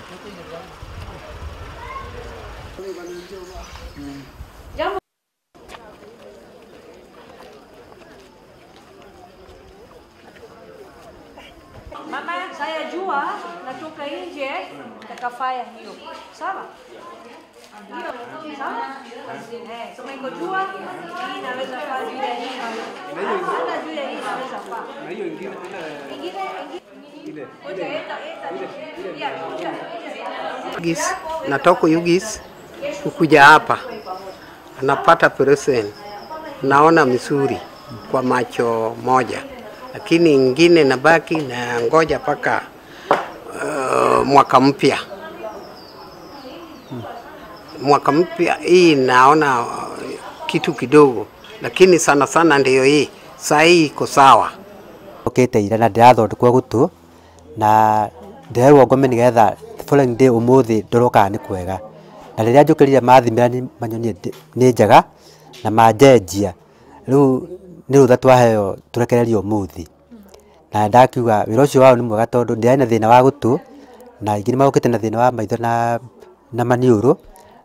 Mama, saya jua natoka nje takafaya hiyo. Sawa? Hiyo sawa? Kama iko jua hii inaweza faa juu ya hii. Hata juu ya hii inaweza faa. Na hiyo ingine Yugis, natoka Yugis kukuja hapa. Anapata present. Naona misuri kwa macho moja. Lakini ingine nabaki na ngoja paka mwaka mpya. Mwaka mpya hii naona kitu kidogo, lakini sana sana ndio hii. Saa hii iko sawa. Okete ira na ndirathondekwo gutu na ndirerwo ngome nigetha following day umuthi ndoroka ni kwega. Na riria njukirire mathimira ni manyoni ni njega na manjenjia. Riu ni rutha twaheo turekererio umuthi. Na ndakiuga wira ucio wao ni mwega tondu ndirari na thina wa gutu na ingini magukite na thina wa maitho na maniuru.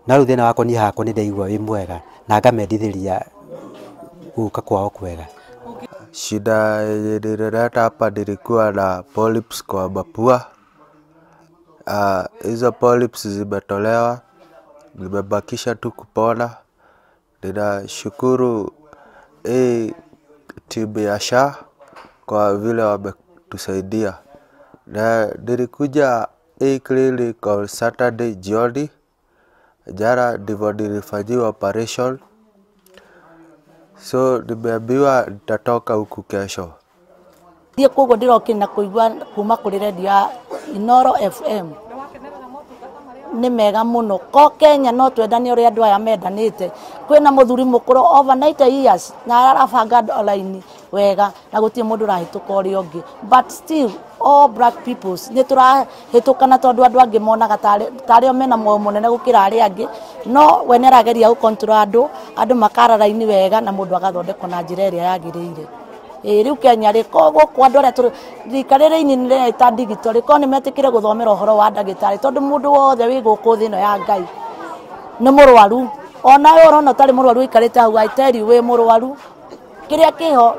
Na riu thina wako ni hakwa ni ndaigua wi mwega na ngamendithiria guka kwao kwega. Shida nilileta hapa nilikuwa na polyps kwa mapua. Hizo polyps zimetolewa, nimebakisha tu kupona. Ninashukuru hii timu ya SHA kwa vile wametusaidia. Na nilikuja hii clinic on Saturday jioni. Jana ndivyo nilifanyiwa operation. So nimeambiwa nitatoka huku kesho. Thiĩ koguo ndĩrokĩna kũigua kuma kũrĩ redio ya Inoro FM nĩ mega mũno. Ko Kenya no twendane ũrĩa andũ aya mendanĩte. Kwĩna mũthuri mũkũrũ over 90 years na arabanga line wega na gũtirĩ mũndũ ũrahĩtũka ũrĩa ũngĩ. But still all black peoples nĩ tũrahĩtũkana tondũ andũ angĩ monaga tarĩ o mena muoyo mũnene gũkĩra arĩa angĩ. No we nĩ arageria gũcontrol andũ makara line wega na mũndũ agathondekwo na njĩra ĩrĩa yagĩrĩire. Riu Kenya rĩ koguo kwa andũ arĩa tũrikarĩrĩ-inĩ nĩ ta digital ko nĩ metĩkĩre gũthomera ũhoro wa ndagĩtarĩ tondũ mũndũ wothe wĩ gũkũ thĩ ĩno ya Ngai nĩ mũrwaru. Ona we ũrona ũtarĩ mũrwaru ũikarĩte hau I tell you wĩ mũrwaru. Kĩrĩa kĩho